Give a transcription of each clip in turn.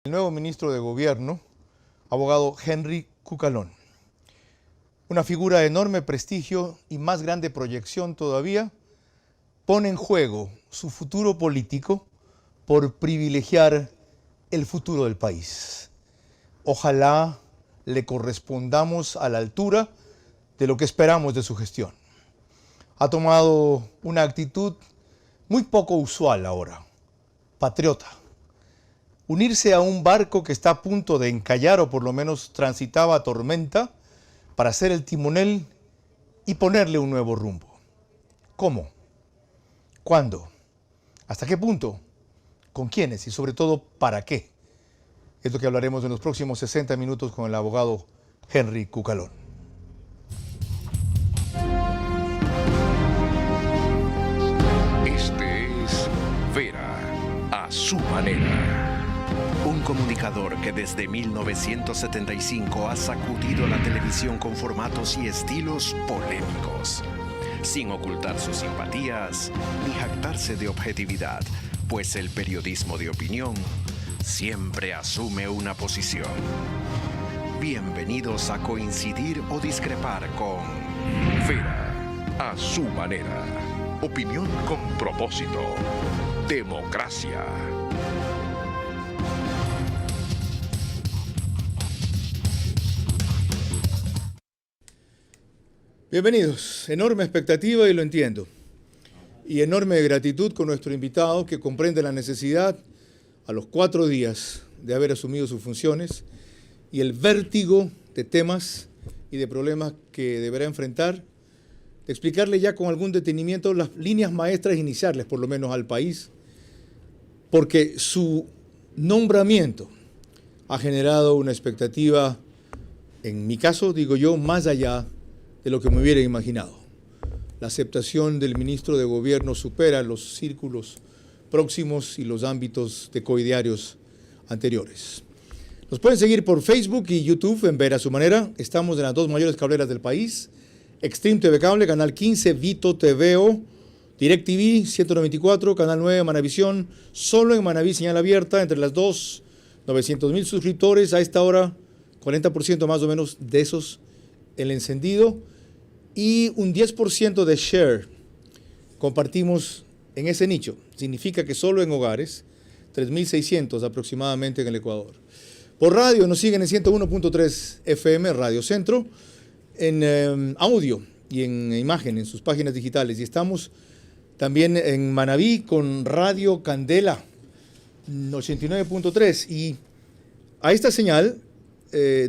El nuevo ministro de Gobierno, abogado Henry Cucalón. Una figura de enorme prestigio y más grande proyección todavía, pone en juego su futuro político por privilegiar el futuro del país. Ojalá le correspondamos a la altura de lo que esperamos de su gestión. Ha tomado una actitud muy poco usual ahora, patriota. Unirse a un barco que está a punto de encallar o por lo menos transitaba tormenta para ser el timonel y ponerle un nuevo rumbo. ¿Cómo? ¿Cuándo? ¿Hasta qué punto? ¿Con quiénes? Y sobre todo, ¿para qué? Es lo que hablaremos en los próximos 60 minutos con el abogado Henry Cucalón. Este es Vera a su manera. Un comunicador que desde 1975 ha sacudido la televisión con formatos y estilos polémicos, sin ocultar sus simpatías ni jactarse de objetividad, pues el periodismo de opinión siempre asume una posición. Bienvenidos a coincidir o discrepar con Vera a su manera. Opinión con propósito. Democracia. Bienvenidos. Enorme expectativa y lo entiendo. Y enorme gratitud con nuestro invitado que comprende la necesidad, a los 4 días de haber asumido sus funciones, y el vértigo de temas y de problemas que deberá enfrentar, de explicarle ya con algún detenimiento las líneas maestras, iniciarles por lo menos al país, porque su nombramiento ha generado una expectativa, en mi caso, digo yo, más allá de lo que me hubiera imaginado. La aceptación del ministro de Gobierno supera los círculos próximos y los ámbitos de coidearios anteriores. Nos pueden seguir por Facebook y YouTube en Ver a su manera. Estamos en las 2 mayores cableras del país: Extreme TV Cable, Canal 15, Vito TVO, DirecTV 194, Canal 9, Manavisión, solo en Manaví señal abierta, entre las 2, 900,000 suscriptores. A esta hora, 40% más o menos de esos el encendido, y un 10% de share compartimos en ese nicho. Significa que solo en hogares, 3.600 aproximadamente en el Ecuador. Por radio nos siguen en 101.3 FM, Radio Centro, en audio y en imagen, en sus páginas digitales. Y estamos también en Manaví con Radio Candela, 89.3. Y a esta señal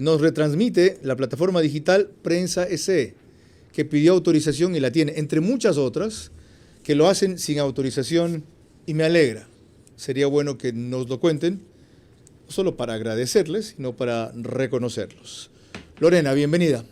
nos retransmite la plataforma digital Prensa SE, que pidió autorización y la tiene, entre muchas otras que lo hacen sin autorización, y me alegra. Sería bueno que nos lo cuenten, no solo para agradecerles, sino para reconocerlos. Lorena, bienvenida.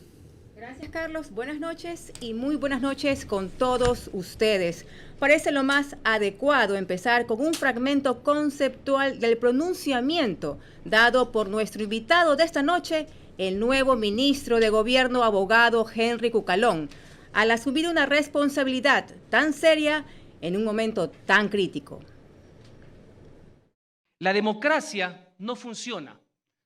Gracias, Carlos. Buenas noches y muy buenas noches con todos ustedes. Parece lo más adecuado empezar con un fragmento conceptual del pronunciamiento dado por nuestro invitado de esta noche, el nuevo ministro de Gobierno, abogado Henry Cucalón, al asumir una responsabilidad tan seria en un momento tan crítico. La democracia no funciona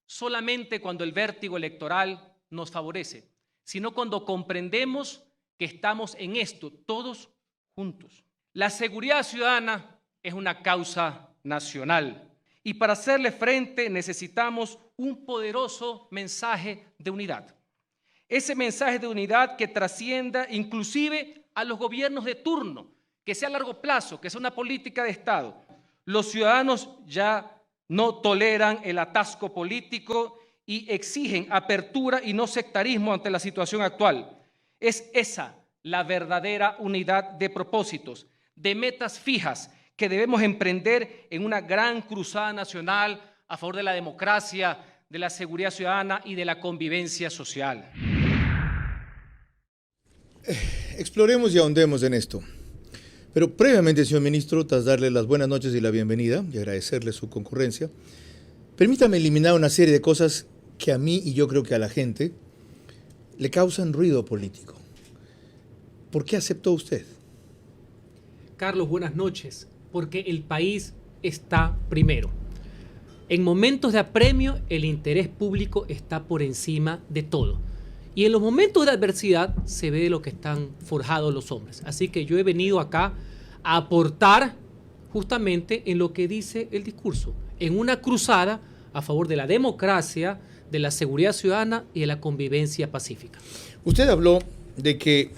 solamente cuando el vértigo electoral nos favorece, sino cuando comprendemos que estamos en esto todos juntos. La seguridad ciudadana es una causa nacional y para hacerle frente necesitamos un poderoso mensaje de unidad. Ese mensaje de unidad que trascienda inclusive a los gobiernos de turno, que sea a largo plazo, que sea una política de Estado. Los ciudadanos ya no toleran el atasco político y exigen apertura y no sectarismo ante la situación actual. Es esa la verdadera unidad de propósitos, de metas fijas que debemos emprender en una gran cruzada nacional a favor de la democracia, de la seguridad ciudadana y de la convivencia social. Exploremos y ahondemos en esto. Pero previamente, señor ministro, tras darle las buenas noches y la bienvenida y agradecerle su concurrencia, permítame eliminar una serie de cosas que a mí y yo creo que a la gente le causan ruido político. ¿Por qué aceptó usted? Carlos, buenas noches. Porque el país está primero. En momentos de apremio, el interés público está por encima de todo. Y en los momentos de adversidad se ve de lo que están forjados los hombres. Así que yo he venido acá a aportar justamente en lo que dice el discurso, en una cruzada a favor de la democracia, de la seguridad ciudadana y de la convivencia pacífica. Usted habló de que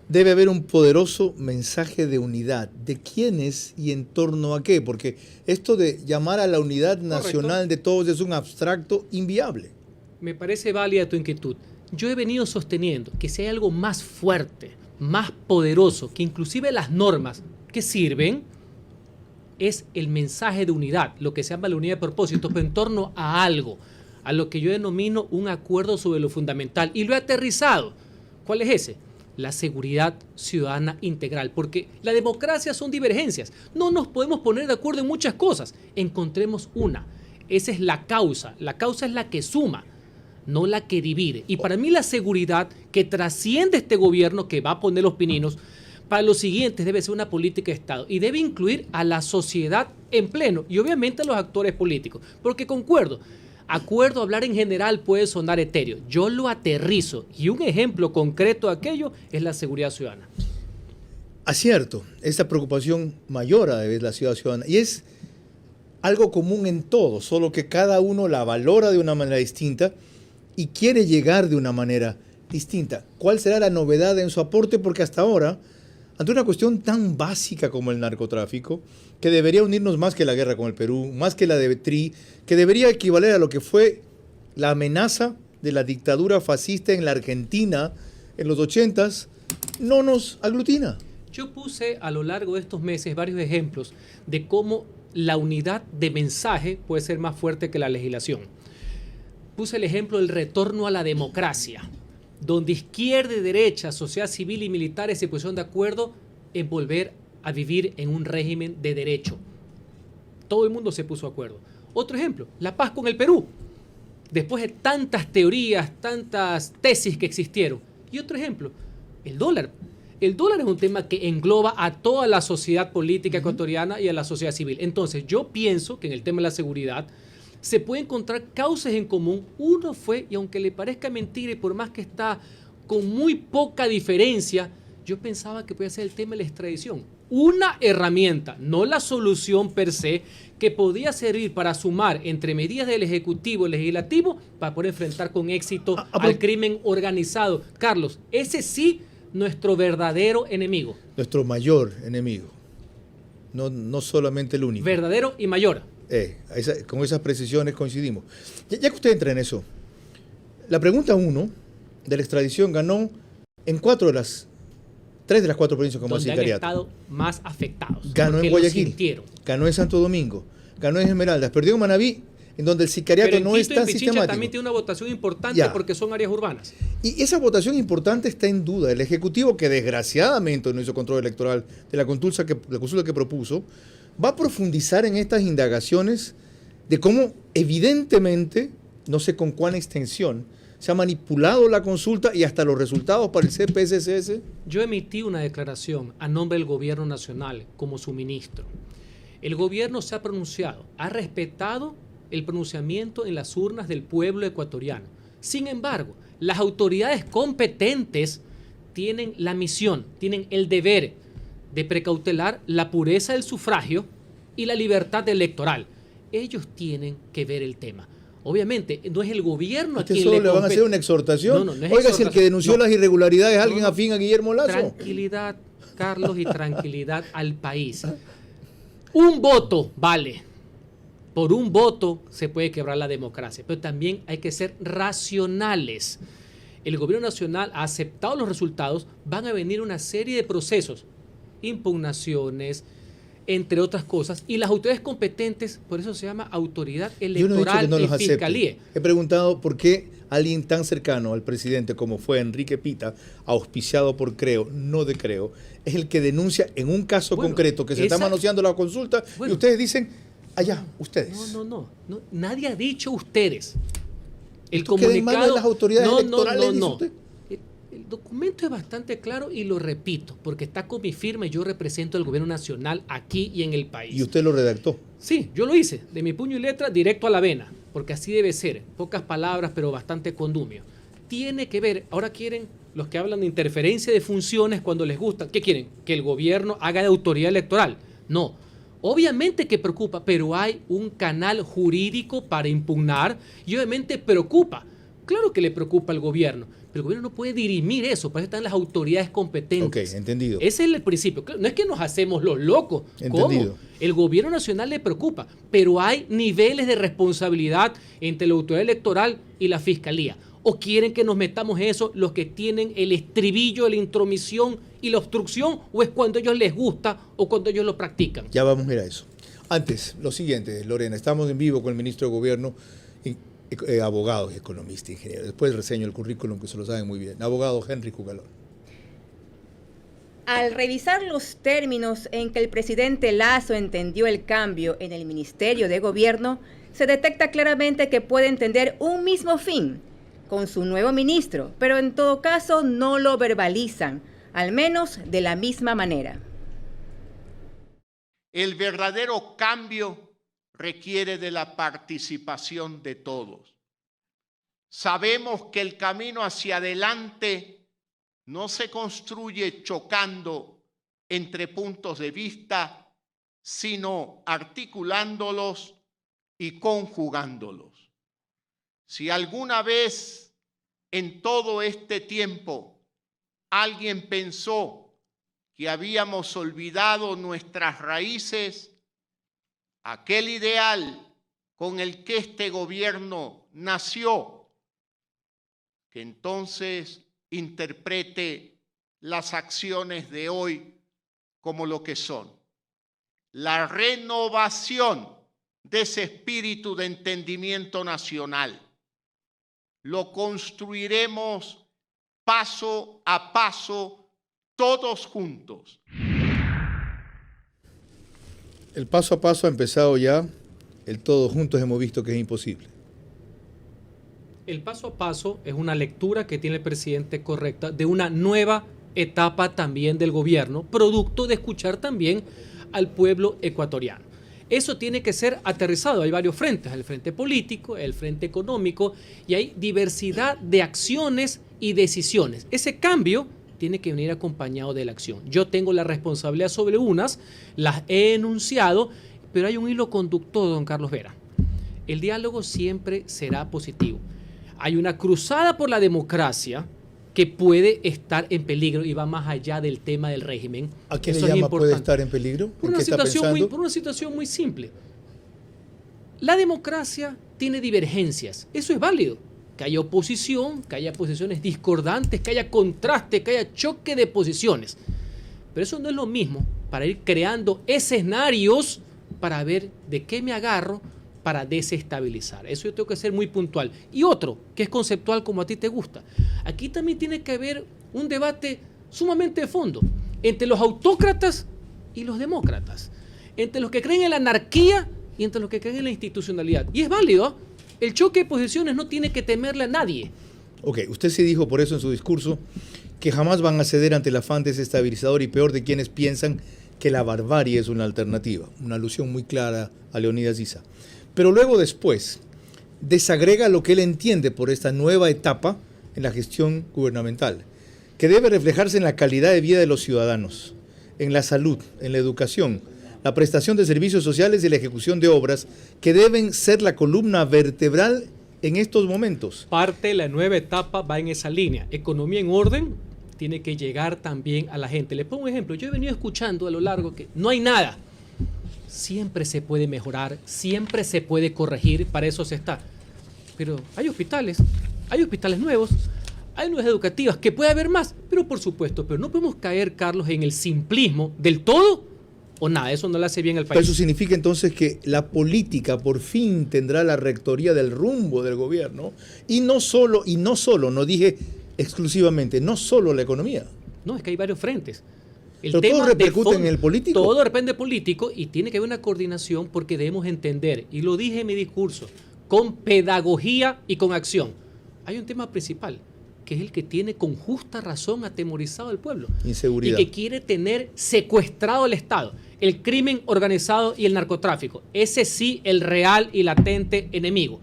debe haber un poderoso mensaje de unidad. ¿De quiénes y en torno a qué? Porque esto de llamar a la unidad nacional de todos es un abstracto inviable. Me parece válida tu inquietud. Yo he venido sosteniendo que si hay algo más fuerte, más poderoso, que inclusive las normas que sirven, es el mensaje de unidad, lo que se llama la unidad de propósito, pero en torno a algo, a lo que yo denomino un acuerdo sobre lo fundamental. Y lo he aterrizado. ¿Cuál es ese? La seguridad ciudadana integral, porque la democracia son divergencias. No nos podemos poner de acuerdo en muchas cosas. Encontremos una. Esa es la causa. La causa es la que suma, no la que divide. Y para mí la seguridad que trasciende este gobierno, que va a poner los pininos, para los siguientes debe ser una política de Estado y debe incluir a la sociedad en pleno y obviamente a los actores políticos. Porque concuerdo, hablar en general puede sonar etéreo. Yo lo aterrizo y un ejemplo concreto de aquello es la seguridad ciudadana. Acierto, esa preocupación mayor de la ciudadana. Y es algo común en todos, solo que cada uno la valora de una manera distinta y quiere llegar de una manera distinta. ¿Cuál será la novedad en su aporte? Porque hasta ahora, ante una cuestión tan básica como el narcotráfico, que debería unirnos más que la guerra con el Perú, más que la de TRI, que debería equivaler a lo que fue la amenaza de la dictadura fascista en la Argentina en los 80s, no nos aglutina. Yo puse a lo largo de estos meses varios ejemplos de cómo la unidad de mensaje puede ser más fuerte que la legislación. Puse el ejemplo del retorno a la democracia, donde izquierda y derecha, sociedad civil y militares se pusieron de acuerdo en volver a vivir en un régimen de derecho. Todo el mundo se puso de acuerdo. Otro ejemplo, la paz con el Perú. Después de tantas teorías, tantas tesis que existieron. Y otro ejemplo, el dólar. El dólar es un tema que engloba a toda la sociedad política ecuatoriana y a la sociedad civil. Entonces, yo pienso que en el tema de la seguridad se puede encontrar causas en común. Uno fue, y aunque le parezca mentira y por más que está con muy poca diferencia, yo pensaba que podía ser el tema de la extradición. Una herramienta, no la solución per se, que podía servir para sumar entre medidas del Ejecutivo y el Legislativo para poder enfrentar con éxito al crimen organizado. Carlos, ese sí, nuestro verdadero enemigo. Nuestro mayor enemigo. No solamente el único. Verdadero y mayor. Con esas precisiones coincidimos. Ya que usted entra en eso, la pregunta 1 de la extradición ganó en 3 de las 4 provincias como donde sicariato. han estado más afectados. Ganó en Guayaquil, ganó en Santo Domingo, ganó en Esmeraldas, perdió en Manabí, en donde el sicariato no es tan sistemático. También tiene una votación importante porque son áreas urbanas. Y esa votación importante está en duda. El Ejecutivo, que desgraciadamente no hizo control electoral de la consulta que propuso, va a profundizar en estas indagaciones de cómo evidentemente, no sé con cuán extensión, se ha manipulado la consulta y hasta los resultados para el CPSCS. Yo emití una declaración a nombre del Gobierno Nacional como su ministro. El gobierno se ha pronunciado, ha respetado el pronunciamiento en las urnas del pueblo ecuatoriano. Sin embargo, las autoridades competentes tienen la misión, tienen el deber de precautelar la pureza del sufragio y la libertad electoral. Ellos tienen que ver el tema. Obviamente, no es el gobierno a quien solo le van a hacer una exhortación. No es Oiga, exhortación. Si el que denunció las irregularidades es alguien afín a Guillermo Lasso. Tranquilidad, Carlos, y tranquilidad al país. Un voto vale. Por un voto se puede quebrar la democracia, pero también hay que ser racionales. El gobierno nacional ha aceptado los resultados, van a venir una serie de procesos, impugnaciones, entre otras cosas, y las autoridades competentes, por eso se llama autoridad electoral y fiscalía. He preguntado por qué alguien tan cercano al presidente como fue Enrique Pita, auspiciado por Creo, no de Creo, es el que denuncia en un caso concreto que se está manoseando la consulta y ustedes dicen, allá, ustedes. No, nadie ha dicho ustedes. El comunicado de las autoridades electorales. No. documento es bastante claro y lo repito, porque está con mi firma y yo represento al gobierno nacional aquí y en el país. ¿Y usted lo redactó? Sí, yo lo hice, de mi puño y letra, directo a la vena, porque así debe ser, pocas palabras, pero bastante condumio. Tiene que ver, ahora quieren los que hablan de interferencia de funciones cuando les gusta, ¿qué quieren? Que el gobierno haga de autoridad electoral. No, obviamente que preocupa, pero hay un canal jurídico para impugnar y obviamente preocupa. Claro que le preocupa al gobierno, pero el gobierno no puede dirimir eso, para eso están las autoridades competentes. Ok, entendido. Ese es el principio. No es que nos hacemos los locos. Entendido. ¿Cómo? El gobierno nacional le preocupa, pero hay niveles de responsabilidad entre la autoridad electoral y la fiscalía. ¿O quieren que nos metamos eso los que tienen el estribillo, la intromisión y la obstrucción? ¿O es cuando a ellos les gusta o cuando ellos lo practican? Ya vamos a ir a eso. Antes, lo siguiente, Lorena, estamos en vivo con el ministro de Gobierno, abogado, economista, ingeniero. Después reseño el currículum, que se lo saben muy bien. Abogado Henry Cugalón. Al revisar los términos en que el presidente Lasso entendió el cambio en el Ministerio de Gobierno, se detecta claramente que puede entender un mismo fin con su nuevo ministro, pero en todo caso no lo verbalizan, al menos de la misma manera. El verdadero cambio requiere de la participación de todos. Sabemos que el camino hacia adelante no se construye chocando entre puntos de vista, sino articulándolos y conjugándolos. Si alguna vez en todo este tiempo alguien pensó que habíamos olvidado nuestras raíces, aquel ideal con el que este gobierno nació, que entonces interprete las acciones de hoy como lo que son: la renovación de ese espíritu de entendimiento nacional. Lo construiremos paso a paso, todos juntos. El paso a paso ha empezado ya, el todos juntos hemos visto que es imposible. El paso a paso es una lectura que tiene el presidente correcta de una nueva etapa también del gobierno, producto de escuchar también al pueblo ecuatoriano. Eso tiene que ser aterrizado. Hay varios frentes, el frente político, el frente económico, y hay diversidad de acciones y decisiones. Ese cambio tiene que venir acompañado de la acción. Yo tengo la responsabilidad sobre unas, las he enunciado, pero hay un hilo conductor, don Carlos Vera. El diálogo siempre será positivo. Hay una cruzada por la democracia que puede estar en peligro y va más allá del tema del régimen. ¿A qué le llama puede estar en peligro? Por una situación muy simple. La democracia tiene divergencias. Eso es válido. Que haya oposición, que haya posiciones discordantes, que haya contraste, que haya choque de posiciones. Pero eso no es lo mismo para ir creando escenarios para ver de qué me agarro para desestabilizar. Eso yo tengo que ser muy puntual. Y otro, que es conceptual como a ti te gusta. Aquí también tiene que haber un debate sumamente de fondo entre los autócratas y los demócratas, entre los que creen en la anarquía y entre los que creen en la institucionalidad. Y es válido. El choque de posiciones no tiene que temerle a nadie. Ok, usted sí dijo por eso en su discurso que jamás van a ceder ante el afán desestabilizador y peor de quienes piensan que la barbarie es una alternativa. Una alusión muy clara a Leonidas Issa. Pero luego después desagrega lo que él entiende por esta nueva etapa en la gestión gubernamental, que debe reflejarse en la calidad de vida de los ciudadanos, en la salud, en la educación, la prestación de servicios sociales y la ejecución de obras que deben ser la columna vertebral en estos momentos. Parte de la nueva etapa va en esa línea. Economía en orden tiene que llegar también a la gente. Les pongo un ejemplo. Yo he venido escuchando a lo largo que no hay nada. Siempre se puede mejorar, siempre se puede corregir, para eso se está. Pero hay hospitales nuevos, hay nuevas educativas, que puede haber más, pero por supuesto, pero no podemos caer, Carlos, en el simplismo del todo o nada, eso no le hace bien al país. Pero eso significa entonces que la política por fin tendrá la rectoría del rumbo del gobierno y no solo, no dije exclusivamente, no solo la economía. No, es que hay varios frentes. ¿Pero todo repercute en el político? Todo depende político y tiene que haber una coordinación porque debemos entender, y lo dije en mi discurso, con pedagogía y con acción. Hay un tema principal, que es el que tiene con justa razón atemorizado al pueblo. Inseguridad. Y que quiere tener secuestrado el Estado, el crimen organizado y el narcotráfico. Ese sí, el real y latente enemigo.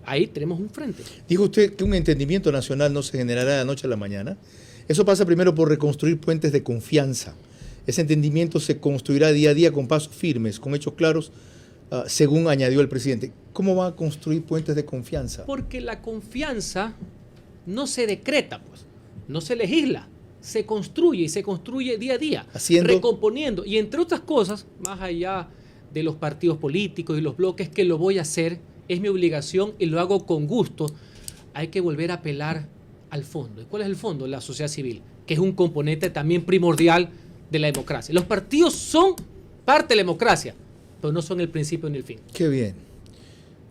Ahí tenemos un frente. Dijo usted que un entendimiento nacional no se generará de la noche a la mañana. Eso pasa primero por reconstruir puentes de confianza. Ese entendimiento se construirá día a día con pasos firmes, con hechos claros, según añadió el presidente. ¿Cómo va a construir puentes de confianza? Porque la confianza no se decreta, pues, no se legisla, se construye y se construye día a día, recomponiendo. Y entre otras cosas, más allá de los partidos políticos y los bloques, que lo voy a hacer, es mi obligación y lo hago con gusto, hay que volver a apelar al fondo. ¿Y cuál es el fondo? La sociedad civil, que es un componente también primordial de la democracia. Los partidos son parte de la democracia, pero no son el principio ni el fin. Qué bien.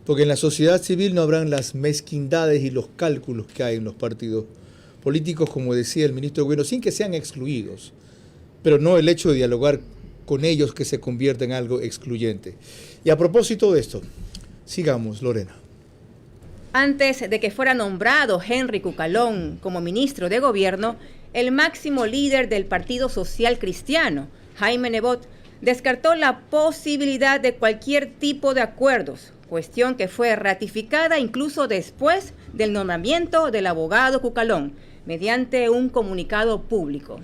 Porque en la sociedad civil no habrán las mezquindades y los cálculos que hay en los partidos políticos, como decía el ministro de Gobierno, sin que sean excluidos, pero no el hecho de dialogar con ellos que se convierte en algo excluyente. Y a propósito de esto, sigamos, Lorena. Antes de que fuera nombrado Henry Cucalón como ministro de Gobierno, el máximo líder del Partido Social Cristiano, Jaime Nebot, descartó la posibilidad de cualquier tipo de acuerdos, cuestión que fue ratificada incluso después del nombramiento del abogado Cucalón, mediante un comunicado público.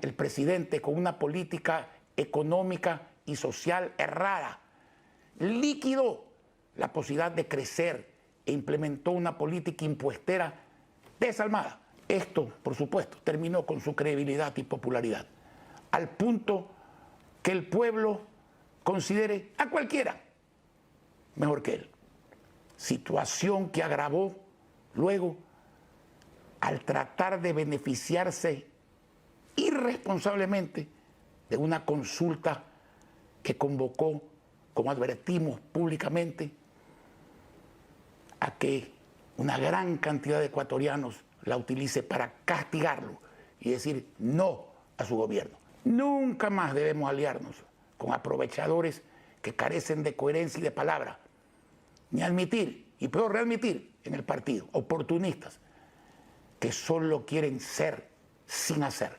El presidente, con una política económica y social errada, liquidó la posibilidad de crecer e implementó una política impuestera desalmada. Esto, por supuesto, terminó con su credibilidad y popularidad, al punto que el pueblo considere a cualquiera mejor que él. Situación que agravó luego al tratar de beneficiarse irresponsablemente de una consulta que convocó, como advertimos públicamente, a que una gran cantidad de ecuatorianos la utilice para castigarlo y decir no a su gobierno. Nunca más debemos aliarnos con aprovechadores que carecen de coherencia y de palabra, ni admitir, y peor readmitir en el partido, oportunistas que solo quieren ser sin hacer.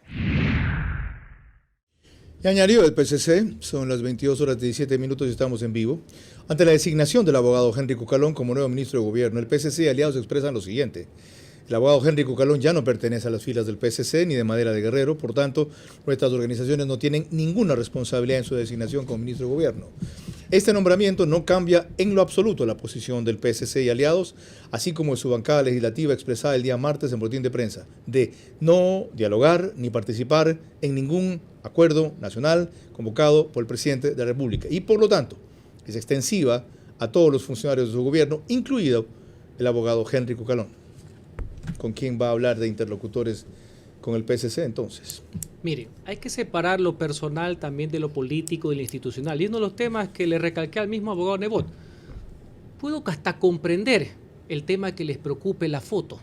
Y añadió el PSC, son las 22:17 y estamos en vivo. Ante la designación del abogado Henry Cucalón como nuevo ministro de Gobierno, el PSC y aliados expresan lo siguiente. El abogado Henry Cucalón ya no pertenece a las filas del PSC ni de Madera de Guerrero, por tanto, nuestras organizaciones no tienen ninguna responsabilidad en su designación como ministro de Gobierno. Este nombramiento no cambia en lo absoluto la posición del PSC y aliados, así como en su bancada legislativa expresada el día martes en boletín de prensa, de no dialogar ni participar en ningún acuerdo nacional convocado por el presidente de la República. Y por lo tanto, es extensiva a todos los funcionarios de su gobierno, incluido el abogado Henry Cucalón. ¿Con quién va a hablar de interlocutores con el PSC entonces? Mire, hay que separar lo personal también de lo político y lo institucional. Y uno de los temas que le recalqué al mismo abogado Nebot. Puedo hasta comprender el tema que les preocupe la foto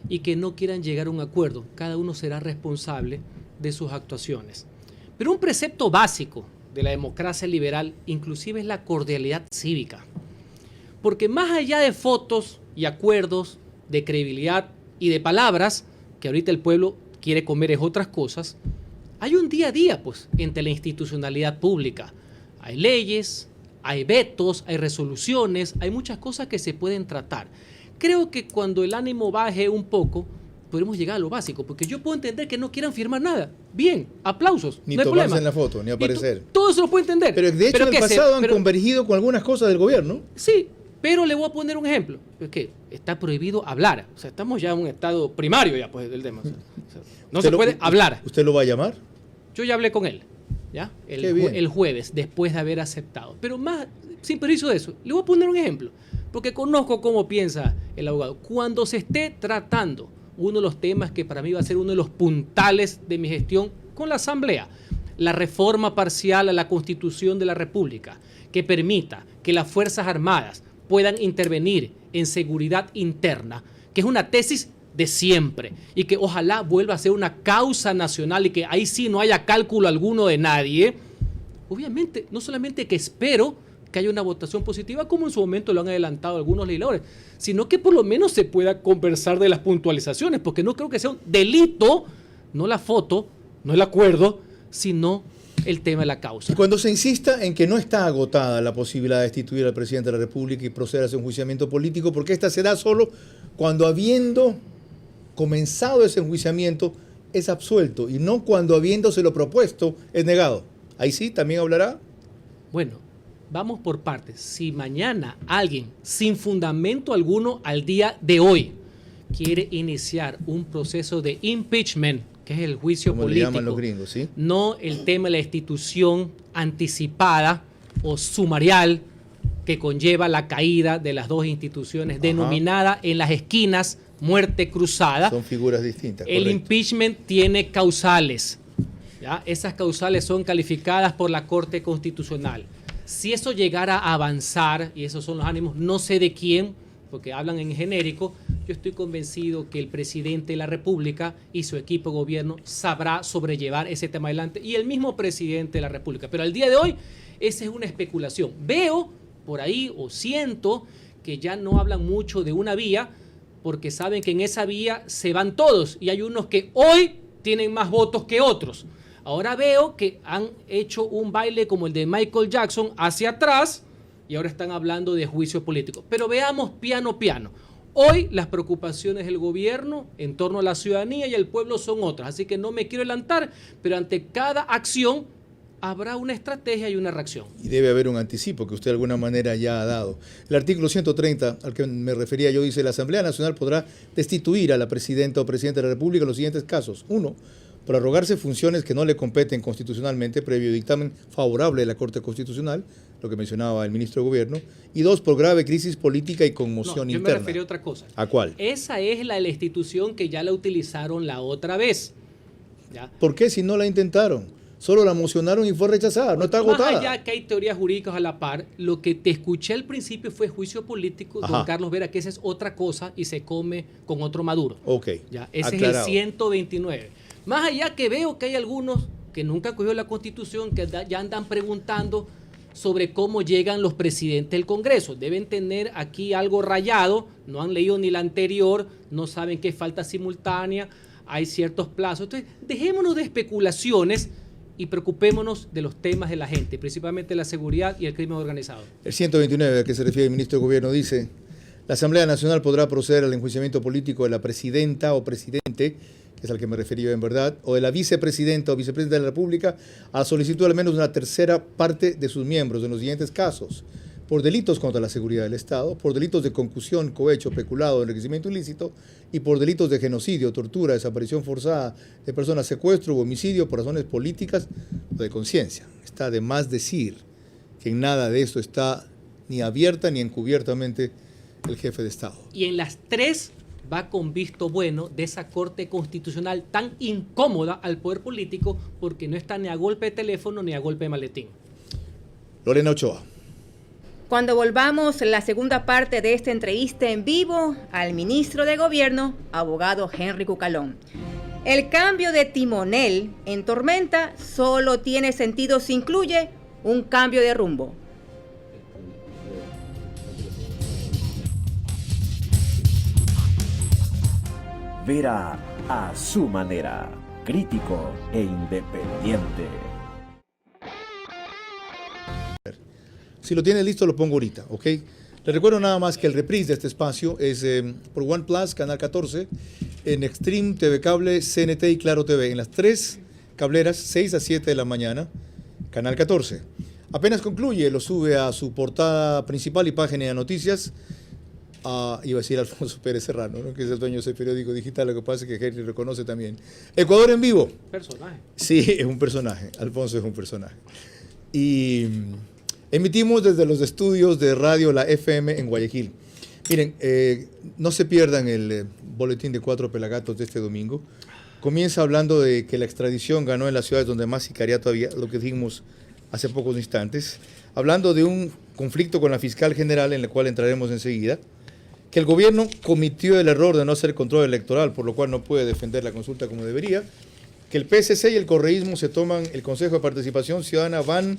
y que no quieran llegar a un acuerdo. Cada uno será responsable de sus actuaciones. Pero un precepto básico de la democracia liberal inclusive es la cordialidad cívica. Porque más allá de fotos y acuerdos, de credibilidad y de palabras, que ahorita el pueblo quiere comer es otras cosas, hay un día a día pues entre la institucionalidad pública. Hay leyes, hay vetos, hay resoluciones, hay muchas cosas que se pueden tratar. Creo que cuando el ánimo baje un poco, podremos llegar a lo básico, porque yo puedo entender que no quieran firmar nada. Bien, aplausos, Ni no hay tomarse problema. en la foto, ni aparecer. Todo eso lo puedo entender. Pero de hecho en el pasado han convergido con algunas cosas del gobierno. Sí, pero le voy a poner un ejemplo. Es que está prohibido hablar. O sea, estamos ya en un estado primario ya pues del tema. O sea, no se puede hablar. ¿Usted lo va a llamar? Yo ya hablé con él, ¿ya? El jueves, después de haber aceptado. Pero más, sin permiso de eso, le voy a poner un ejemplo, porque conozco cómo piensa el abogado. Cuando se esté tratando uno de los temas que para mí va a ser uno de los puntales de mi gestión con la Asamblea, la reforma parcial a la Constitución de la República, que permita que las Fuerzas Armadas puedan intervenir en seguridad interna, que es una tesis de siempre y que ojalá vuelva a ser una causa nacional y que ahí sí no haya cálculo alguno de nadie. Obviamente, no solamente que espero que haya una votación positiva, como en su momento lo han adelantado algunos legisladores, sino que por lo menos se pueda conversar de las puntualizaciones, porque no creo que sea un delito, no la foto, no el acuerdo, sino el tema de la causa. Y cuando se insista en que no está agotada la posibilidad de destituir al presidente de la República y proceder a ese enjuiciamiento político, porque esta se da solo cuando, habiendo comenzado ese enjuiciamiento, es absuelto, y no cuando, habiéndoselo propuesto, es negado. Ahí sí, también hablará. Bueno, vamos por partes. Si mañana alguien, sin fundamento alguno al día de hoy, quiere iniciar un proceso de impeachment, que es el juicio Como político, le llaman los gringos, ¿sí? no el tema de la destitución anticipada o sumarial que conlleva la caída de las dos instituciones, denominada en las esquinas muerte cruzada. Son figuras distintas. El correcto. impeachment tiene causales, ¿ya? Esas causales son calificadas por la Corte Constitucional. Si eso llegara a avanzar, y esos son los ánimos, no sé de quién, porque hablan en genérico, yo estoy convencido que el presidente de la República y su equipo de gobierno sabrá sobrellevar ese tema adelante, y el mismo presidente de la República. Pero al día de hoy, esa es una especulación. Veo por ahí, o siento, que ya no hablan mucho de una vía, porque saben que en esa vía se van todos, y hay unos que hoy tienen más votos que otros. Ahora veo que han hecho un baile como el de Michael Jackson hacia atrás, y ahora están hablando de juicio político. Pero veamos piano a piano. Hoy las preocupaciones del gobierno en torno a la ciudadanía y el pueblo son otras, así que no me quiero adelantar, pero ante cada acción habrá una estrategia y una reacción. Y debe haber un anticipo que usted de alguna manera ya ha dado. El artículo 130 al que me refería yo dice: la Asamblea Nacional podrá destituir a la presidenta o presidente de la República en los siguientes casos. 1. Por arrogarse funciones que no le competen constitucionalmente previo dictamen favorable de la Corte Constitucional, lo que mencionaba el ministro de Gobierno. Y 2. Por grave crisis política y conmoción Yo interna. me refería a otra cosa. ¿A cuál? Esa es la institución que ya la utilizaron la otra vez. ¿Ya? ¿Por qué si no la intentaron? Solo la mocionaron y fue rechazada, no está agotada. Más allá que hay teorías jurídicas a la par, lo que te escuché al principio fue juicio político, Ajá. don Carlos Vera, que esa es otra cosa y se come con otro Maduro. Ok, Ya, ese aclarado. es el 129. Más allá que veo que hay algunos que nunca cogió la Constitución, que ya andan preguntando sobre cómo llegan los presidentes del Congreso. Deben tener aquí algo rayado, no han leído ni la anterior, no saben que es falta simultánea, hay ciertos plazos. Entonces, dejémonos de especulaciones y preocupémonos de los temas de la gente, principalmente la seguridad y el crimen organizado. El 129 al que se refiere el ministro de Gobierno dice: la Asamblea Nacional podrá proceder al enjuiciamiento político de la presidenta o presidente, que es al que me refería en verdad, o de la vicepresidenta o vicepresidenta de la República, a solicitud al menos de una tercera parte de sus miembros en los siguientes casos: por delitos contra la seguridad del Estado, por delitos de concusión, cohecho, peculado, enriquecimiento ilícito, y por delitos de genocidio, tortura, desaparición forzada de personas, secuestro u homicidio por razones políticas o de conciencia. Está de más decir que en nada de esto está ni abierta ni encubiertamente el jefe de Estado. Y en las tres va con visto bueno de esa Corte Constitucional tan incómoda al poder político, porque no está ni a golpe de teléfono ni a golpe de maletín. Lorena Ochoa. Cuando volvamos la segunda parte de esta entrevista en vivo al ministro de Gobierno, abogado Henry Cucalón. El cambio de timonel en tormenta solo tiene sentido si incluye un cambio de rumbo. Vera a su manera, crítico e independiente. Si lo tiene listo, lo pongo ahorita, ¿ok? Les recuerdo nada más que el reprise de este espacio es por OnePlus, Canal 14, en Extreme, TV Cable, CNT y Claro TV, en las tres cableras, 6 a 7 de la mañana, Canal 14. Apenas concluye, lo sube a su portada principal y página de noticias. Iba a decir Alfonso Pérez Serrano, ¿no?, que es el dueño de ese periódico digital. Lo que pasa es que Henry reconoce también. Ecuador en vivo. Personaje. Sí, es un personaje. Alfonso es un personaje. Y emitimos desde los estudios de Radio La FM en Guayaquil. Miren, no se pierdan el boletín de 4 pelagatos de este domingo. Comienza hablando de que la extradición ganó en las ciudades donde más sicariato había, lo que dijimos hace pocos instantes. Hablando de un conflicto con la fiscal general, en el cual entraremos enseguida. Que el gobierno cometió el error de no hacer control electoral, por lo cual no puede defender la consulta como debería. Que el PSC y el correísmo se toman el Consejo de Participación Ciudadana, van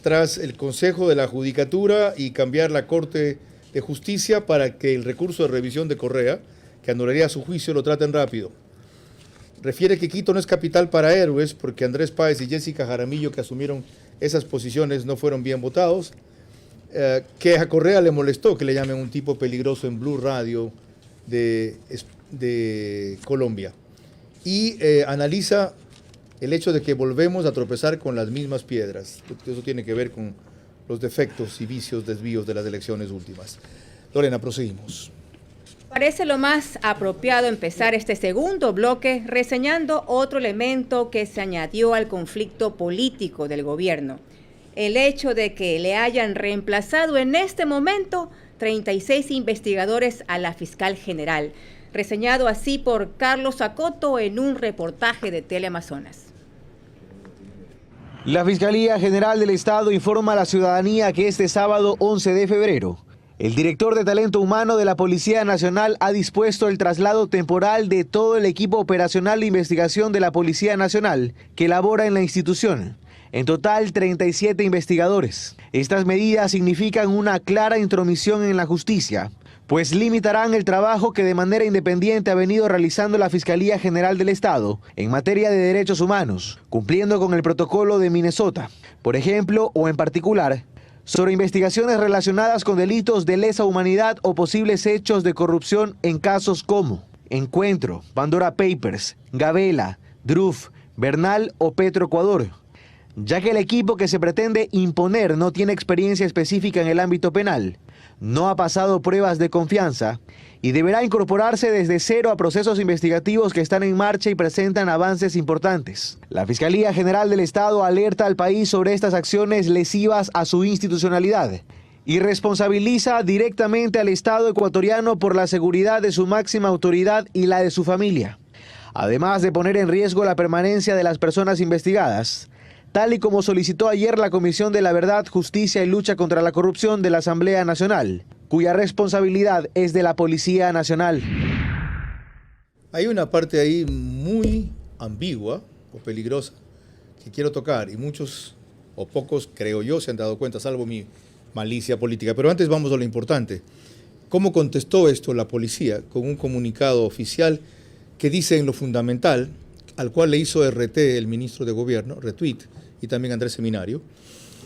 tras el Consejo de la Judicatura y cambiar la Corte de Justicia para que el recurso de revisión de Correa, que anularía su juicio, lo traten rápido. Refiere que Quito no es capital para héroes porque Andrés Páez y Jessica Jaramillo, que asumieron esas posiciones, no fueron bien votados. Que a Correa le molestó que le llamen un tipo peligroso en Blue Radio de Colombia. Y analiza el hecho de que volvemos a tropezar con las mismas piedras. Eso tiene que ver con los defectos y vicios, desvíos de las elecciones últimas. Lorena, proseguimos. Parece lo más apropiado empezar este segundo bloque reseñando otro elemento que se añadió al conflicto político del gobierno. El hecho de que le hayan reemplazado en este momento 36 investigadores a la fiscal general, reseñado así por Carlos Acoto en un reportaje de Teleamazonas. La Fiscalía General del Estado informa a la ciudadanía que este sábado 11 de febrero, el director de Talento Humano de la Policía Nacional ha dispuesto el traslado temporal de todo el equipo operacional de investigación de la Policía Nacional que labora en la institución. En total, 37 investigadores. Estas medidas significan una clara intromisión en la justicia, pues limitarán el trabajo que de manera independiente ha venido realizando la Fiscalía General del Estado en materia de derechos humanos, cumpliendo con el protocolo de Minnesota, por ejemplo, o en particular, sobre investigaciones relacionadas con delitos de lesa humanidad o posibles hechos de corrupción en casos como Encuentro, Pandora Papers, Gabela, Druf, Bernal o Petroecuador, ya que el equipo que se pretende imponer no tiene experiencia específica en el ámbito penal, no ha pasado pruebas de confianza y deberá incorporarse desde cero a procesos investigativos que están en marcha y presentan avances importantes. La Fiscalía General del Estado alerta al país sobre estas acciones lesivas a su institucionalidad y responsabiliza directamente al Estado ecuatoriano por la seguridad de su máxima autoridad y la de su familia, además de poner en riesgo la permanencia de las personas investigadas, tal y como solicitó ayer la Comisión de la Verdad, Justicia y Lucha contra la Corrupción de la Asamblea Nacional, cuya responsabilidad es de la Policía Nacional. Hay una parte ahí muy ambigua o peligrosa que quiero tocar y muchos o pocos, creo yo, se han dado cuenta, salvo mi malicia política. Pero antes vamos a lo importante. ¿Cómo contestó esto la policía? Con un comunicado oficial que dice en lo fundamental, al cual le hizo RT el ministro de Gobierno, retweet, y también Andrés Seminario: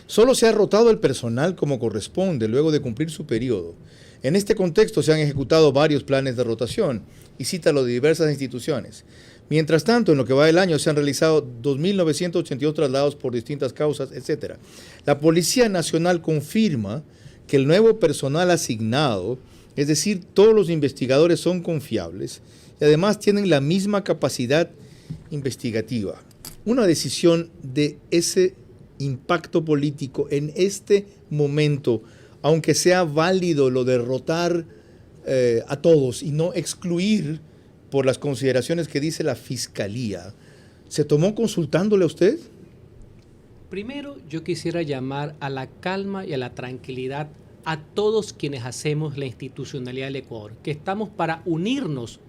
solo se ha rotado el personal como corresponde luego de cumplir su periodo. En este contexto se han ejecutado varios planes de rotación, y cita lo de diversas instituciones. Mientras tanto, en lo que va del año se han realizado 2.982 traslados por distintas causas, etc. La Policía Nacional confirma que el nuevo personal asignado, es decir, todos los investigadores son confiables y además tienen la misma capacidad investigativa. Una decisión de ese impacto político en este momento, aunque sea válido lo de rotar a todos y no excluir por las consideraciones que dice la Fiscalía, ¿se tomó consultándole a usted? Primero, yo quisiera llamar a la calma y a la tranquilidad a todos quienes hacemos la institucionalidad del Ecuador, que estamos para unirnos,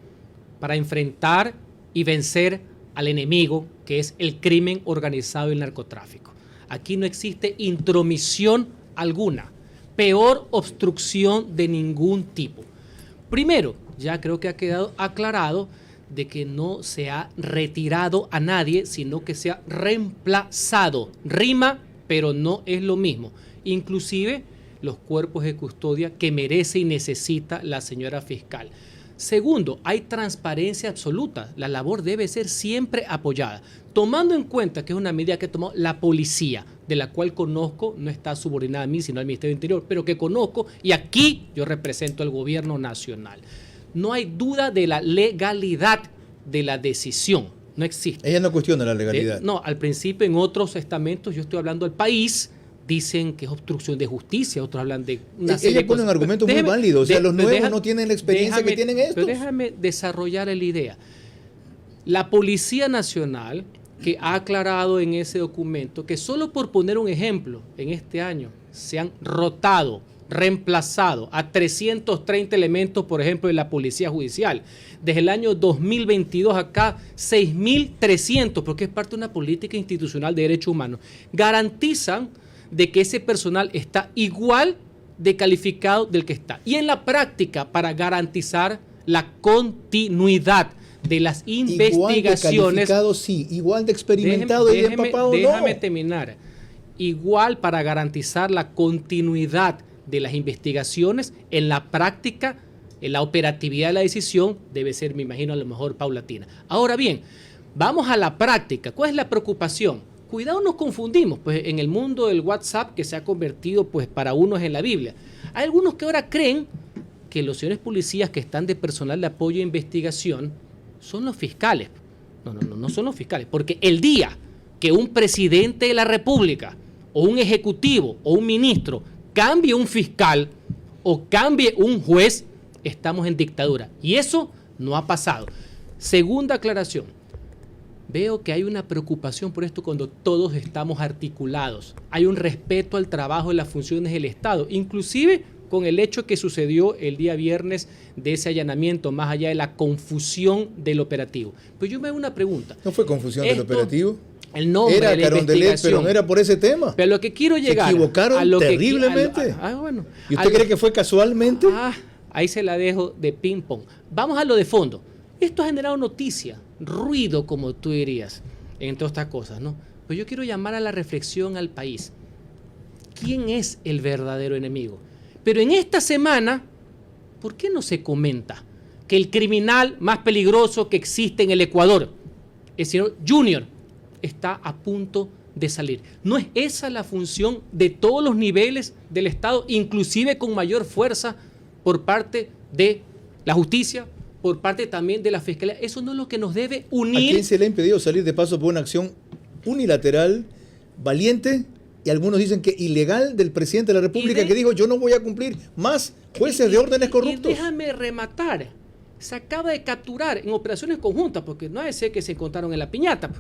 para enfrentar y vencer al enemigo, que es el crimen organizado y el narcotráfico. Aquí no existe intromisión alguna, peor obstrucción de ningún tipo. Primero, ya creo que ha quedado aclarado de que no se ha retirado a nadie, sino que se ha reemplazado. Rima, pero no es lo mismo. Inclusive los cuerpos de custodia que merece y necesita la señora fiscal. Segundo, hay transparencia absoluta. La labor debe ser siempre apoyada, tomando en cuenta que es una medida que tomó la policía, de la cual conozco, no está subordinada a mí, sino al Ministerio del Interior, pero que conozco, y aquí yo represento al gobierno nacional. No hay duda de la legalidad de la decisión, no existe. Ella no cuestiona la legalidad. No, al principio en otros estamentos, yo estoy hablando del país, dicen que es obstrucción de justicia, otros hablan de una serie de cosas. Ella pone un argumento muy válido, o sea, los nuevos no tienen la experiencia que tienen estos. Pero déjame desarrollar la idea. La Policía Nacional, que ha aclarado en ese documento que solo por poner un ejemplo, en este año se han rotado, reemplazado a 330 elementos, por ejemplo, de la Policía Judicial. Desde el año 2022 acá, 6.300, porque es parte de una política institucional de derechos humanos. Garantizan de que ese personal está igual de calificado del que está. Y en la práctica, para garantizar la continuidad de las investigaciones. Igual de calificado, sí, igual de experimentado y de empapado, déjame no. terminar. Igual para garantizar la continuidad de las investigaciones, en la práctica, en la operatividad de la decisión debe ser, me imagino, a lo mejor paulatina. Ahora bien, vamos a la práctica. ¿Cuál es la preocupación? Cuidado, nos confundimos, pues en el mundo del WhatsApp, que se ha convertido pues para unos en la Biblia. Hay algunos que ahora creen que los señores policías que están de personal de apoyo e investigación son los fiscales. No son los fiscales, porque el día que un presidente de la República o un ejecutivo o un ministro cambie un fiscal o cambie un juez, estamos en dictadura. Y eso no ha pasado. Segunda aclaración. Veo que hay una preocupación por esto cuando todos estamos articulados. Hay un respeto al trabajo y las funciones del Estado, inclusive con el hecho que sucedió el día viernes de ese allanamiento, más allá de la confusión del operativo. Pues yo me hago una pregunta. ¿No fue confusión del operativo? El nombre era de la Carondelet, pero no era por ese tema. Pero lo que quiero llegar... Se equivocaron a lo terriblemente. Bueno, ¿Y usted cree que fue casualmente? Ahí se la dejo de ping pong. Vamos a lo de fondo. Esto ha generado noticia, ruido, como tú dirías, entre otras cosas, ¿no? Pues yo quiero llamar a la reflexión al país. ¿Quién es el verdadero enemigo? Pero en esta semana, ¿por qué no se comenta que el criminal más peligroso que existe en el Ecuador, el señor Junior, está a punto de salir? ¿No es esa la función de todos los niveles del Estado, inclusive con mayor fuerza por parte de la justicia, por parte también de la Fiscalía? Eso no es lo que nos debe unir. ¿A quién se le ha impedido salir de paso por una acción unilateral, valiente, y algunos dicen que ilegal, del presidente de la República, que dijo: yo no voy a cumplir más jueces de órdenes corruptos? Y déjame rematar. Se acaba de capturar en operaciones conjuntas, porque no es que se encontraron en la piñata,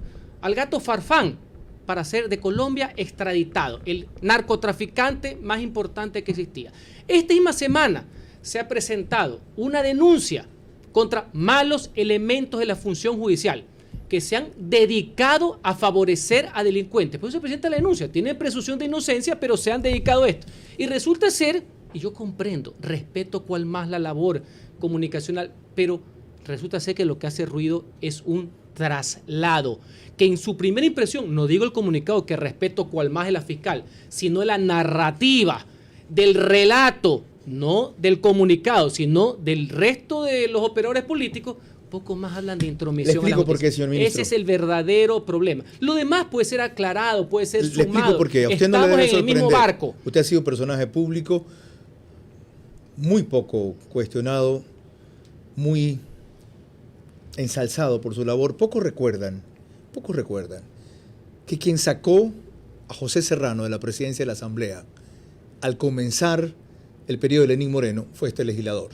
al gato Farfán, para ser de Colombia extraditado, el narcotraficante más importante que existía. Esta misma semana se ha presentado una denuncia contra malos elementos de la función judicial que se han dedicado a favorecer a delincuentes. Por eso se presenta la denuncia. Tienen presunción de inocencia, pero se han dedicado a esto. Y resulta ser, y yo comprendo, respeto cual más la labor comunicacional, pero resulta ser que lo que hace ruido es un traslado, que en su primera impresión, no digo el comunicado que respeto cual más es la fiscal, sino la narrativa del relato, no del comunicado, sino del resto de los operadores políticos, poco más hablan de intromisión. Le explico por qué, señor ministro. Ese es el verdadero problema. Lo demás puede ser aclarado, puede ser sumado. Le explico por qué. A usted no le debe Estamos en el mismo sorprender. barco. Usted ha sido un personaje público muy poco cuestionado, muy ensalzado por su labor. Pocos recuerdan que quien sacó a José Serrano de la presidencia de la Asamblea al comenzar el periodo de Lenín Moreno fue este legislador.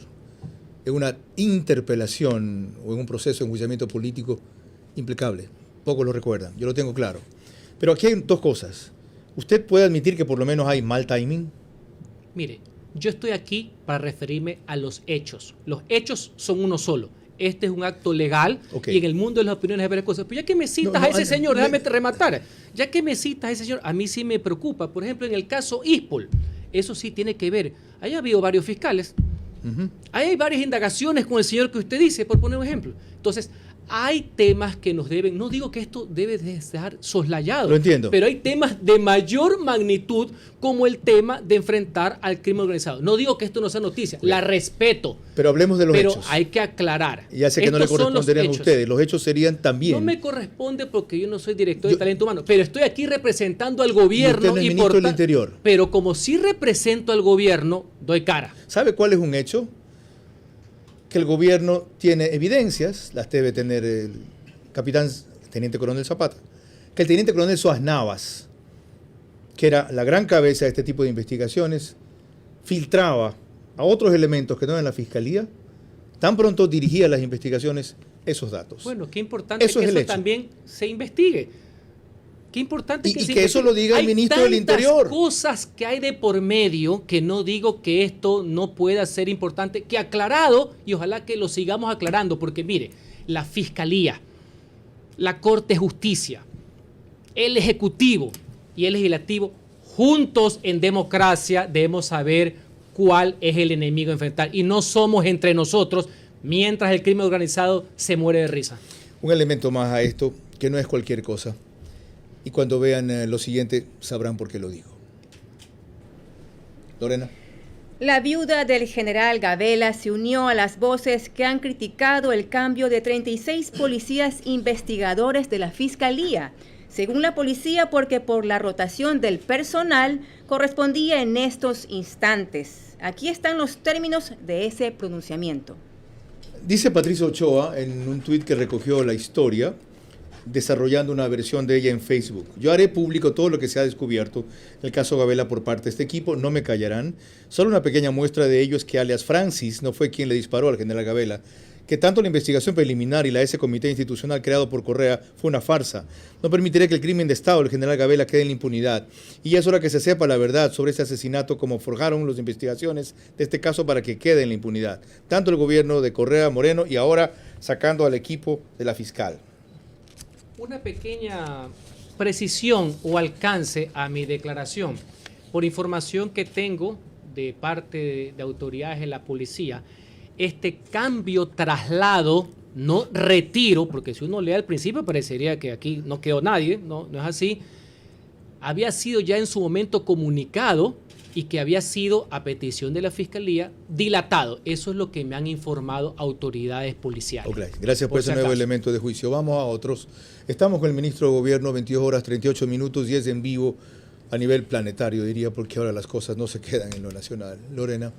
En una interpelación o en un proceso de enjuiciamiento político impecable. Pocos lo recuerdan, yo lo tengo claro. Pero aquí hay dos cosas. ¿Usted puede admitir que por lo menos hay mal timing? Mire, yo estoy aquí para referirme a los hechos. Los hechos son uno solo. Este es un acto legal, y en el mundo de las opiniones hay varias cosas. Pero ya que me citas a ese señor, déjame rematar. Ya que me citas a ese señor, a mí sí me preocupa. Por ejemplo, en el caso Ispol, eso sí tiene que ver. Ahí ha habido varios fiscales. Ahí hay varias indagaciones con el señor que usted dice, por poner un ejemplo. Entonces, hay temas que nos deben, no digo que esto debe de estar soslayado. Lo entiendo. Pero hay temas de mayor magnitud, como el tema de enfrentar al crimen organizado. No digo que esto no sea noticia, la respeto. Pero hablemos de los hechos. Pero hay que aclarar. Ya sé que no le corresponderían a ustedes. Los hechos serían también. No me corresponde porque yo no soy director de talento humano, pero estoy aquí representando al gobierno. Y usted no es ministro del Interior. Pero como sí represento al gobierno, doy cara. ¿Sabe cuál es un hecho? Que el gobierno tiene evidencias, las debe tener el teniente coronel Zapata, que el teniente coronel Soas Navas, que era la gran cabeza de este tipo de investigaciones, filtraba a otros elementos que no eran la fiscalía, tan pronto dirigía las investigaciones, esos datos. Bueno, qué importante eso que es eso hecho. También se investigue. Qué importante que y que eso lo diga el ministro del Interior. Hay cosas que hay de por medio que no digo que esto no pueda ser importante, que aclarado, y ojalá que lo sigamos aclarando, porque mire, la Fiscalía, la Corte de Justicia, el Ejecutivo y el Legislativo juntos en democracia debemos saber cuál es el enemigo a enfrentar y no somos entre nosotros mientras el crimen organizado se muere de risa. Un elemento más a esto, que no es cualquier cosa. Y cuando vean lo siguiente, sabrán por qué lo digo. Lorena. La viuda del general Gabela se unió a las voces que han criticado el cambio de 36 policías investigadores de la Fiscalía. Según la policía, porque por la rotación del personal correspondía en estos instantes. Aquí están los términos de ese pronunciamiento. Dice Patricia Ochoa en un tuit que recogió la historia, desarrollando una versión de ella en Facebook. Yo haré público todo lo que se ha descubierto en el caso Gabela por parte de este equipo, no me callarán. Solo una pequeña muestra de ello es que alias Francis no fue quien le disparó al general Gabela, que tanto la investigación preliminar y ese comité institucional creado por Correa fue una farsa. No permitiré que el crimen de Estado del general Gabela quede en la impunidad. Y ya es hora que se sepa la verdad sobre este asesinato, como forjaron las investigaciones de este caso para que quede en la impunidad. Tanto el gobierno de Correa Moreno y ahora sacando al equipo de la fiscal. Una pequeña precisión o alcance a mi declaración. Por información que tengo de parte de autoridades de la policía, este cambio, traslado, no retiro, porque si uno lee al principio parecería que aquí no quedó nadie, no es así, había sido ya en su momento comunicado y que había sido, a petición de la Fiscalía, dilatado. Eso es lo que me han informado autoridades policiales. Okay. Gracias por ese nuevo elemento de juicio. Vamos a otros. Estamos con el ministro de Gobierno, 22 horas, 38 minutos, y es en vivo a nivel planetario, diría, porque ahora las cosas no se quedan en lo nacional. Lorena.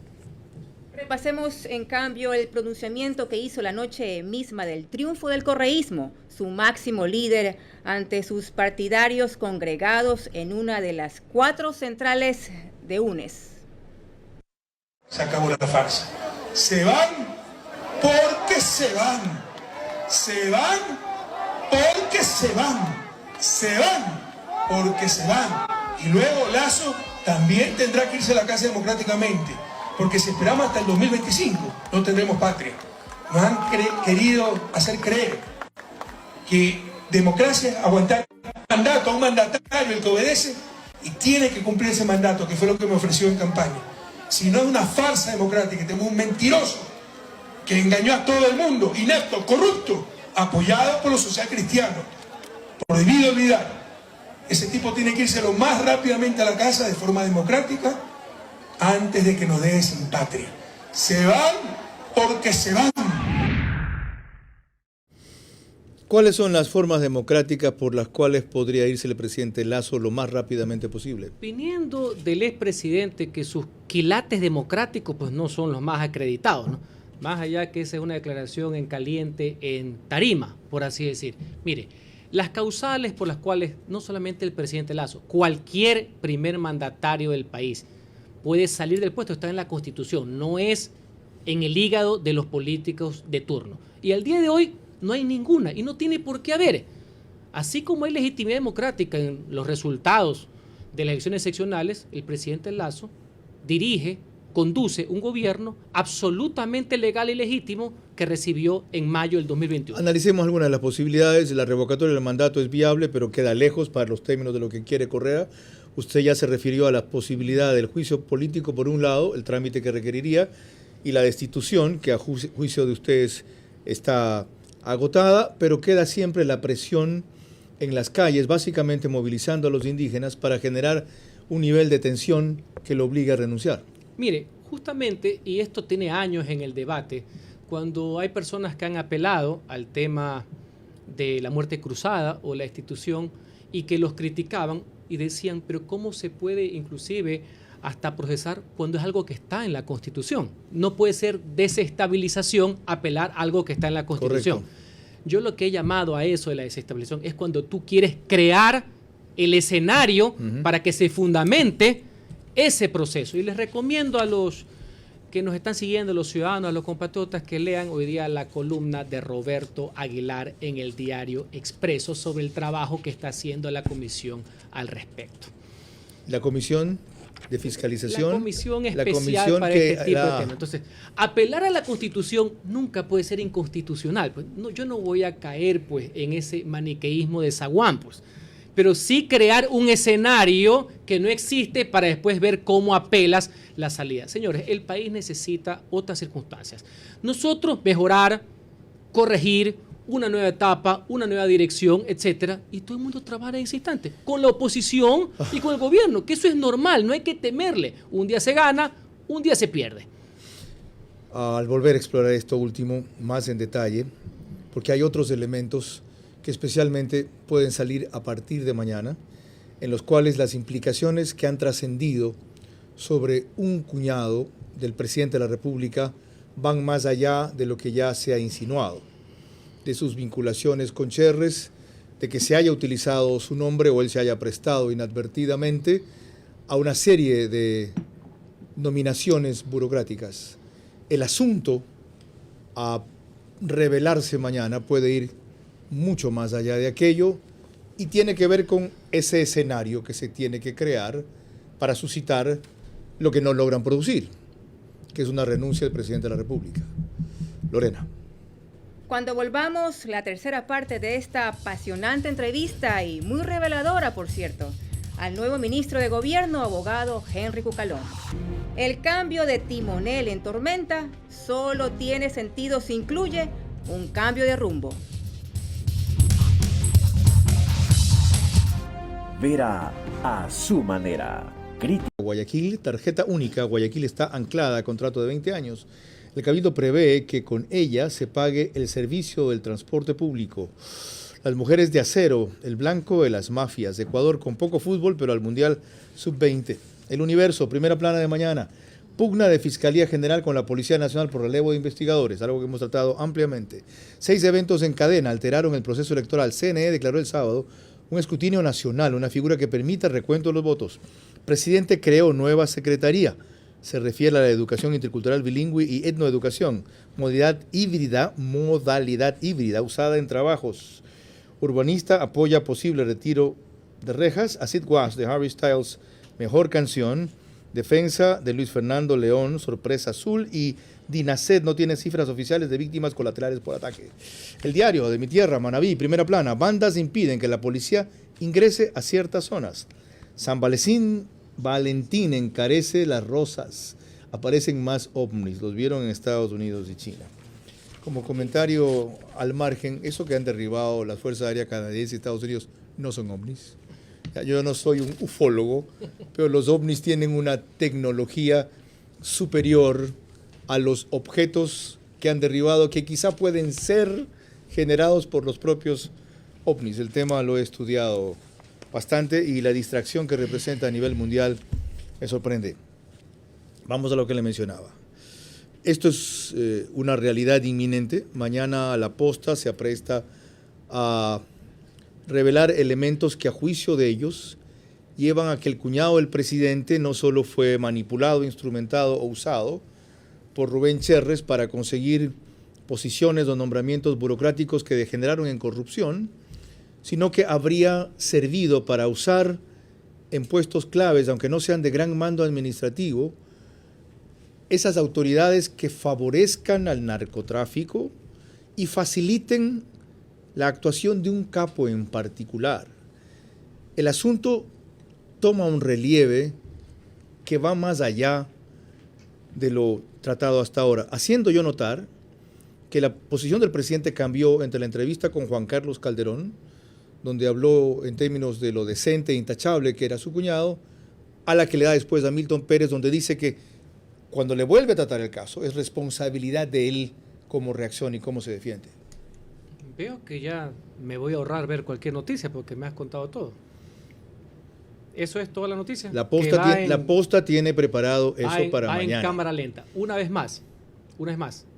Repasemos, en cambio, el pronunciamiento que hizo la noche misma del triunfo del correísmo, su máximo líder, ante sus partidarios congregados en una de las 4 centrales de UNES. Se acabó la farsa. Se van porque se van. Se van porque se van. Se van porque se van. Y luego Lazo también tendrá que irse a la casa democráticamente. Porque si esperamos hasta el 2025, no tendremos patria. Nos han querido hacer creer que democracia es aguantar un mandato a un mandatario, el que obedece, y tiene que cumplir ese mandato, que fue lo que me ofreció en campaña. Si no es una farsa democrática, tenemos un mentiroso que engañó a todo el mundo, inepto, corrupto, apoyado por los socialcristianos. Prohibido olvidar. Ese tipo tiene que irse lo más rápidamente a la casa de forma democrática, antes de que nos dejen sin patria. Se van porque se van. ¿Cuáles son las formas democráticas por las cuales podría irse el presidente Lazo lo más rápidamente posible? Viniendo del expresidente, que sus quilates democráticos pues no son los más acreditados, ¿no? Más allá que esa es una declaración en caliente en tarima, por así decir. Mire, las causales por las cuales no solamente el presidente Lazo, cualquier primer mandatario del país puede salir del puesto, está en la Constitución, no es en el hígado de los políticos de turno. Y al día de hoy no hay ninguna y no tiene por qué haber. Así como hay legitimidad democrática en los resultados de las elecciones seccionales, el presidente Lazo dirige, conduce un gobierno absolutamente legal y legítimo que recibió en mayo del 2021. Analicemos algunas de las posibilidades. La revocatoria del mandato es viable, pero queda lejos para los términos de lo que quiere Correa. Usted ya se refirió a la posibilidad del juicio político, por un lado, el trámite que requeriría, y la destitución, que a juicio de ustedes está agotada, pero queda siempre la presión en las calles, básicamente movilizando a los indígenas para generar un nivel de tensión que lo obligue a renunciar. Mire, justamente, y esto tiene años en el debate, cuando hay personas que han apelado al tema de la muerte cruzada o la destitución y que los criticaban y decían, pero ¿cómo se puede inclusive hasta procesar cuando es algo que está en la Constitución? No puede ser desestabilización apelar a algo que está en la Constitución. Correcto. Yo lo que he llamado a eso de la desestabilización es cuando tú quieres crear el escenario para que se fundamente ese proceso. Y les recomiendo a los que nos están siguiendo, los ciudadanos, a los compatriotas, que lean hoy día la columna de Roberto Aguilar en el diario Expreso sobre el trabajo que está haciendo la comisión al respecto. La comisión de fiscalización. La comisión especial para este tipo de temas. Entonces, apelar a la Constitución nunca puede ser inconstitucional. Pues, no, yo no voy a caer pues en ese maniqueísmo de zaguán, pues, pero sí crear un escenario que no existe para después ver cómo apelas la salida. Señores, el país necesita otras circunstancias. Nosotros mejorar, corregir, una nueva etapa, una nueva dirección, etcétera, y todo el mundo trabaja en ese instante, con la oposición y con el gobierno, que eso es normal, no hay que temerle. Un día se gana, un día se pierde. Al volver a explorar esto último más en detalle, porque hay otros elementos que especialmente pueden salir a partir de mañana, en los cuales las implicaciones que han trascendido sobre un cuñado del presidente de la República van más allá de lo que ya se ha insinuado, de sus vinculaciones con Cherres, de que se haya utilizado su nombre o él se haya prestado inadvertidamente a una serie de nominaciones burocráticas. El asunto a revelarse mañana puede ir mucho más allá de aquello y tiene que ver con ese escenario que se tiene que crear para suscitar lo que no logran producir, que es una renuncia del presidente de la República. Lorena. Cuando volvamos, la tercera parte de esta apasionante entrevista y muy reveladora, por cierto, al nuevo ministro de Gobierno, abogado Henry Cucalón. El cambio de timonel en tormenta solo tiene sentido si incluye un cambio de rumbo. Vera a su manera. Crítica. Guayaquil, tarjeta única. Guayaquil está anclada a contrato de 20 años. El Cabildo prevé que con ella se pague el servicio del transporte público. Las mujeres de acero, el blanco de las mafias. Ecuador con poco fútbol, pero al Mundial Sub-20. El Universo, primera plana de mañana. Pugna de Fiscalía General con la Policía Nacional por relevo de investigadores, algo que hemos tratado ampliamente. 6 eventos en cadena alteraron el proceso electoral. CNE declaró el sábado un escrutinio nacional, una figura que permita el recuento de los votos. Presidente creó nueva secretaría. Se refiere a la educación intercultural bilingüe y etnoeducación, modalidad híbrida usada en trabajos. Urbanista apoya posible retiro de rejas. Acid Was de Harry Styles, mejor canción. Defensa de Luis Fernando León, sorpresa azul. Y Dinacet no tiene cifras oficiales de víctimas colaterales por ataque. El Diario de mi tierra, Manabí, primera plana. Bandas impiden que la policía ingrese a ciertas zonas. San Valentín encarece las rosas. Aparecen más ovnis. Los vieron en Estados Unidos y China. Como comentario al margen, eso que han derribado las Fuerzas Aéreas canadienses y Estados Unidos no son ovnis. Yo no soy un ufólogo, pero los ovnis tienen una tecnología superior a los objetos que han derribado, que quizá pueden ser generados por los propios ovnis. El tema lo he estudiado bastante y la distracción que representa a nivel mundial me sorprende. Vamos a lo que le mencionaba. Esto es una realidad inminente. Mañana la posta se apresta a revelar elementos que a juicio de ellos llevan a que el cuñado del presidente no solo fue manipulado, instrumentado o usado por Rubén Cherres para conseguir posiciones o nombramientos burocráticos que degeneraron en corrupción, sino que habría servido para usar en puestos claves, aunque no sean de gran mando administrativo, esas autoridades que favorezcan al narcotráfico y faciliten la actuación de un capo en particular. El asunto toma un relieve que va más allá de lo tratado hasta ahora, haciendo yo notar que la posición del presidente cambió entre la entrevista con Juan Carlos Calderón, donde habló en términos de lo decente e intachable que era su cuñado, a la que le da después a Milton Pérez, donde dice que cuando le vuelve a tratar el caso es responsabilidad de él cómo reacciona y cómo se defiende. Veo que ya me voy a ahorrar ver cualquier noticia porque me has contado todo. ¿Eso es toda la noticia? La posta tiene preparado eso para mañana. En cámara lenta. Una vez más,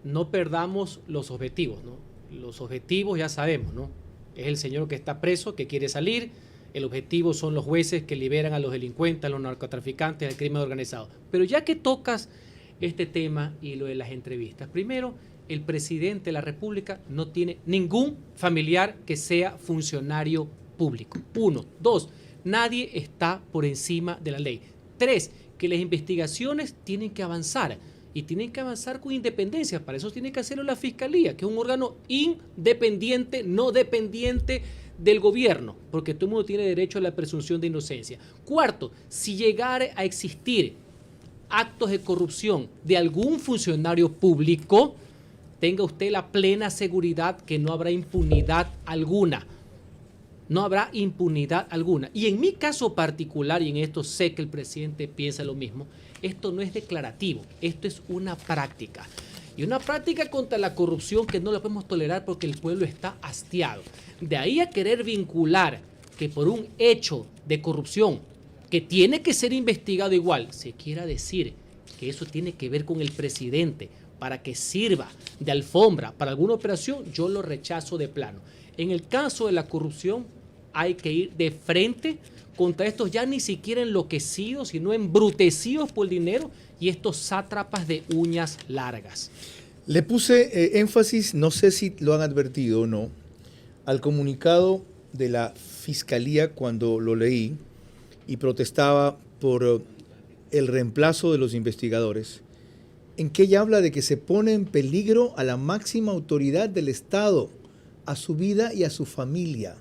no perdamos los objetivos, ¿no? Los objetivos ya sabemos, ¿no? Es el señor que está preso, que quiere salir. El objetivo son los jueces que liberan a los delincuentes, a los narcotraficantes, al crimen organizado. Pero ya que tocas este tema y lo de las entrevistas, primero, el presidente de la República no tiene ningún familiar que sea funcionario público. 1. 2. Nadie está por encima de la ley. 3. Que las investigaciones tienen que avanzar y tienen que avanzar con independencia. Para eso tiene que hacerlo la Fiscalía, que es un órgano independiente, no dependiente del gobierno, porque todo el mundo tiene derecho a la presunción de inocencia. Cuarto, si llegara a existir actos de corrupción de algún funcionario público, tenga usted la plena seguridad que no habrá impunidad alguna. No habrá impunidad alguna. Y en mi caso particular, y en esto sé que el presidente piensa lo mismo, esto no es declarativo, esto es una práctica. Y una práctica contra la corrupción que no la podemos tolerar porque el pueblo está hastiado. De ahí a querer vincular que por un hecho de corrupción que tiene que ser investigado igual, se quiera decir que eso tiene que ver con el presidente para que sirva de alfombra para alguna operación, yo lo rechazo de plano. En el caso de la corrupción hay que ir de frente contra estos ya ni siquiera enloquecidos, sino embrutecidos por el dinero y estos sátrapas de uñas largas. Le puse énfasis, no sé si lo han advertido o no, al comunicado de la Fiscalía cuando lo leí y protestaba por el reemplazo de los investigadores, en que ella habla de que se pone en peligro a la máxima autoridad del Estado, a su vida y a su familia.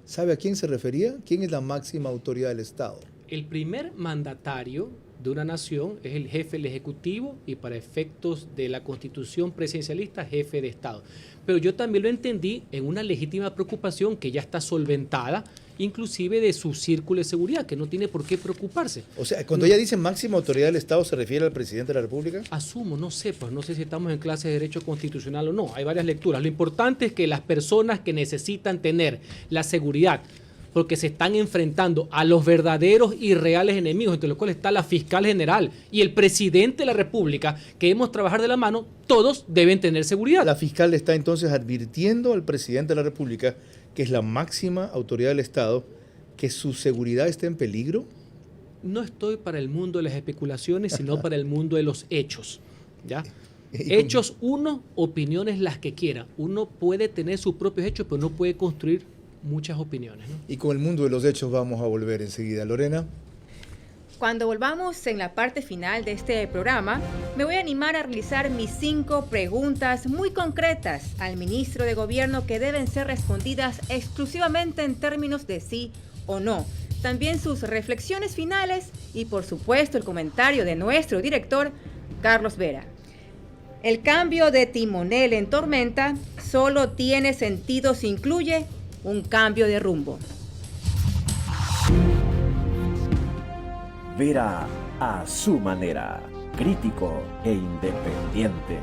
¿Sabe a quién se refería? ¿Quién es la máxima autoridad del Estado? El primer mandatario de una nación es el jefe del Ejecutivo y para efectos de la Constitución presidencialista, jefe de Estado. Pero yo también lo entendí en una legítima preocupación que ya está solventada, inclusive de su círculo de seguridad, que no tiene por qué preocuparse. O sea, cuando ella dice máxima autoridad del Estado, ¿se refiere al presidente de la República? Asumo, no sé, pues no sé si estamos en clase de Derecho Constitucional o no. Hay varias lecturas. Lo importante es que las personas que necesitan tener la seguridad, porque se están enfrentando a los verdaderos y reales enemigos, entre los cuales está la fiscal general y el presidente de la República, que debemos trabajar de la mano, todos deben tener seguridad. La fiscal está entonces advirtiendo al presidente de la República, que es la máxima autoridad del Estado, que su seguridad está en peligro. No estoy para el mundo de las especulaciones, sino para el mundo de los hechos, ¿ya? Hechos uno, opiniones las que quiera. Uno puede tener sus propios hechos, pero no puede construir muchas opiniones, ¿no? Y con el mundo de los hechos vamos a volver enseguida. Lorena. Cuando volvamos en la parte final de este programa, me voy a animar a realizar mis 5 preguntas muy concretas al ministro de Gobierno que deben ser respondidas exclusivamente en términos de sí o no. También sus reflexiones finales y, por supuesto, el comentario de nuestro director, Carlos Vera. El cambio de timonel en tormenta solo tiene sentido si incluye un cambio de rumbo. Vera a su manera, crítico e independiente.